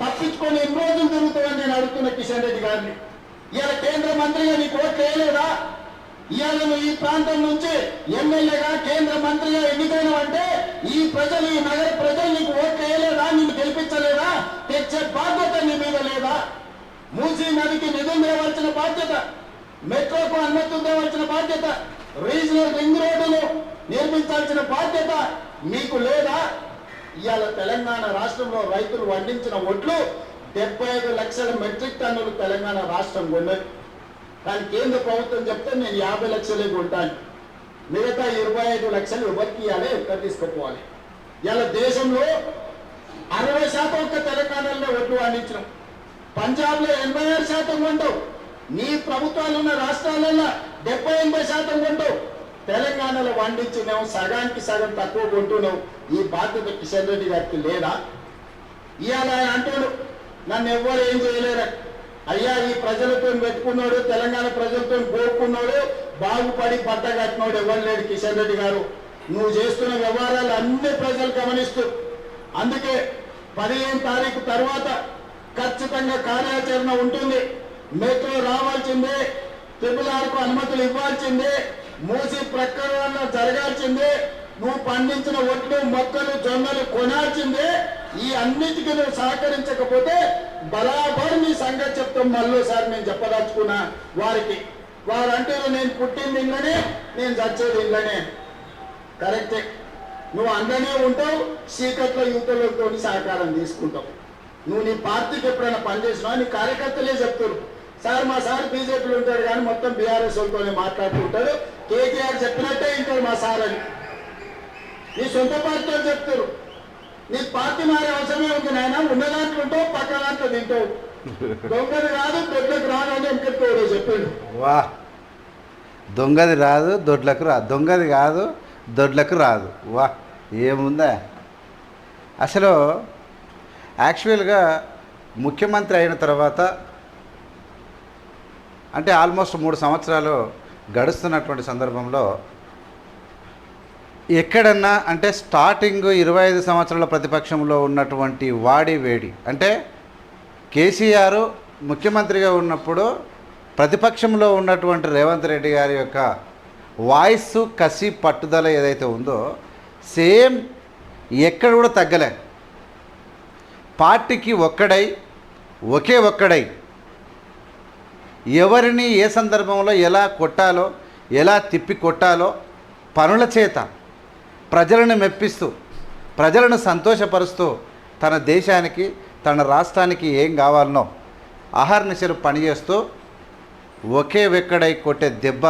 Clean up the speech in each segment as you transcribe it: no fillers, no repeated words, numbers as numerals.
తప్పించుకొని ఎన్ని రోజులు తిరుగుతావని నేను అడుగుతున్న కిషన్ రెడ్డి గారిని. ఇవాళ కేంద్ర మంత్రిగా నీకు ఓట్లు వేయలేదా? ఇవాళ నువ్వు ఈ ప్రాంతం నుంచి ఎమ్మెల్యేగా కేంద్ర మంత్రిగా ఎన్నికైనవంటే ఈ ప్రజలు, ఈ నగర ప్రజలు నీకు ఓట్లు వేయలేదా? నిన్ను గెలిపించలేదా? తెచ్చే బాధ్యత నీ మీద లేదా? మూసీ నదికి నిధులు తేవలసిన బాధ్యత, మెట్రోకు అనుమతులు తేవలసిన బాధ్యత, రీజనల్ రింగ్ రోడ్డును నిర్మించాల్సిన బాధ్యత మీకు లేదా? ఇవాళ తెలంగాణ రాష్ట్రంలో రైతులు పండించిన ఒడ్లు 75 లక్షల మెట్రిక్ టన్నులు తెలంగాణ రాష్ట్రం కొన్నది. కానీ కేంద్ర ప్రభుత్వం చెప్తే నేను 50 లక్షలే కొంటాను, మిగతా 25 లక్షలు ఎవరికి ఇవ్వాలి, ఎక్కడ తీసుకుపోవాలి? ఇలా దేశంలో 60% ఒక్క తెలంగాణలో ఒడ్లు పండించినాం. పంజాబ్లో 86% కొంటావు. నీ ప్రభుత్వాలు ఉన్న రాష్ట్రాలలో 70-80% కొంటావు. తెలంగాణలో పండించినావు సగానికి సగం తక్కువ కొంటున్నావు. ఈ బాధ్యత కిషన్ రెడ్డి గారికి లేదా? ఇవాళ ఆయన అంటాడు నన్ను ఎవ్వరు ఏం చేయలేరు. అయ్యా, ఈ ప్రజలతో పెట్టుకున్నాడు, తెలంగాణ ప్రజలతో పోక్కున్నాడు, బాగుపడి బట్ట కట్టినాడు ఎవరు లేడు కిషన్ రెడ్డి గారు. నువ్వు చేస్తున్న వ్యవహారాలు అన్ని ప్రజలు గమనిస్తూ, అందుకే 15 తారీఖు తర్వాత ఖచ్చితంగా కార్యాచరణ ఉంటుంది. మెట్రో రావాల్సిందే, ట్రిపుల్-ఆర్కు అనుమతులు ఇవ్వాల్సిందే, మూసి ప్రకరణ జరగాల్సిందే, నువ్వు పండించిన ఒడ్లు, మొక్కలు, జొన్నలు కొనాల్సిందే. ఈ అన్నిటికీ నువ్వు సహకరించకపోతే బరాబర్ నీ సంగతి చెప్తాం. మళ్ళీసారి నేను చెప్పదలుచుకున్నా వారికి. వారు అంటారు నేను పుట్టింది ఇళ్ళనే, నేను చచ్చేది ఇళ్ళనే. కరెక్టే, నువ్వు అందనే ఉంటావు, చీకట్లో యువతలతో సహకారం తీసుకుంటావు. నువ్వు నీ పార్టీకి ఎప్పుడైనా పనిచేసినావు నీ కార్యకర్తలే చెప్తారు, సార్ మా సార్ బీజేపీలో ఉంటాడు కానీ మొత్తం బీఆర్ఎస్ వాళ్ళతోనే మాట్లాడుతుంటాడు, కేటీఆర్ చెప్పినట్టే వింటాడు మా సార్ అని నీ సొంత పార్టీతో చెప్తారు. నీ పార్టీ మారే అవసరమే ఉంది నాయన, ఉన్న దాంట్లో ఉంటావు, పక్క దాంట్లో తింటావు. దొంగది రాదు దొడ్లకు రాదు అని ఎంకెత్తుకోడు చెప్పాడు. వా, దొంగది రాదు దొడ్లకు రాదు, దొంగది కాదు దొడ్లకు రాదు. వా, ఏముందా అసలు. యాక్చువల్గా ముఖ్యమంత్రి అయిన తర్వాత అంటే ఆల్మోస్ట్ 3 సంవత్సరాలు గడుస్తున్నటువంటి సందర్భంలో ఎక్కడన్నా అంటే స్టార్టింగ్ 25 సంవత్సరాల ప్రతిపక్షంలో ఉన్నటువంటి వాడి వేడి అంటే కేసీఆర్ ముఖ్యమంత్రిగా ఉన్నప్పుడు ప్రతిపక్షంలో ఉన్నటువంటి రేవంత్ రెడ్డి గారి యొక్క వాయిస్, కసి, పట్టుదల ఏదైతే ఉందో సేమ్ ఎక్కడ కూడా తగ్గలే. పార్టీకి ఒకే ఒక్కడై ఎవరిని ఏ సందర్భంలో ఎలా కొట్టాలో, ఎలా తిప్పి కొట్టాలో పనుల చేత ప్రజలను మెప్పిస్తూ, ప్రజలను సంతోషపరుస్తూ, తన దేశానికి, తన రాష్ట్రానికి ఏం కావాలనో అహర్నిశలు పనిచేస్తూ ఒకే ఒక్కడై కొట్టే దెబ్బ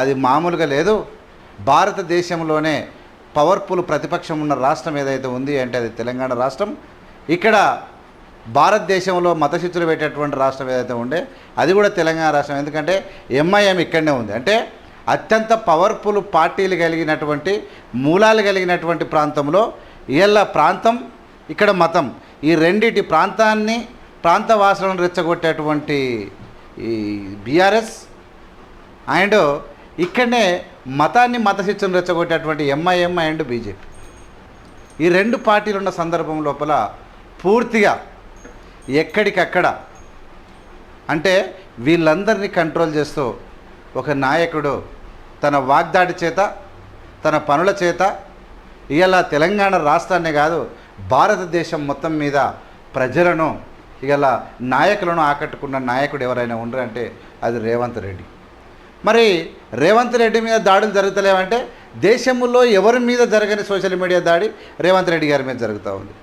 అది మామూలుగా లేదు. భారతదేశంలోనే పవర్ఫుల్ ప్రతిపక్షం ఉన్న రాష్ట్రం ఏదైతే ఉంది అంటే అది తెలంగాణ రాష్ట్రం. ఇక్కడ భారతదేశంలో మతశిస్తులు పెట్టేటువంటి రాష్ట్రం ఏదైతే ఉండే అది కూడా తెలంగాణ రాష్ట్రం. ఎందుకంటే ఎంఐఎం ఇక్కడనే ఉంది. అంటే అత్యంత పవర్ఫుల్ పార్టీలు కలిగినటువంటి, మూలాలు కలిగినటువంటి ప్రాంతంలో ఇళ్ళ ప్రాంతం, ఇక్కడ మతం, ఈ రెండిటి ప్రాంతవాసులను రెచ్చగొట్టేటువంటి ఈ బీఆర్ఎస్ అండ్ ఇక్కడనే మతశిస్తులను రెచ్చగొట్టేటువంటి ఎంఐఎం అండ్ బీజేపీ, ఈ 2 పార్టీలు ఉన్న సందర్భం లోపల పూర్తిగా ఎక్కడికక్కడ అంటే వీళ్ళందరినీ కంట్రోల్ చేస్తూ ఒక నాయకుడు తన వాగ్దాడి చేత, తన పనుల చేత ఇవాళ తెలంగాణ రాష్ట్రాన్నే కాదు భారతదేశం మొత్తం మీద ప్రజలను ఇవాళ నాయకులను ఆకట్టుకున్న నాయకుడు ఎవరైనా ఉండరంటే అది రేవంత్ రెడ్డి. మరి రేవంత్ రెడ్డి మీద దాడులు జరుగుతలేవంటే దేశంలో ఎవరి మీద జరగని సోషల్ మీడియా దాడి రేవంత్ రెడ్డి గారి మీద జరుగుతూ ఉంది.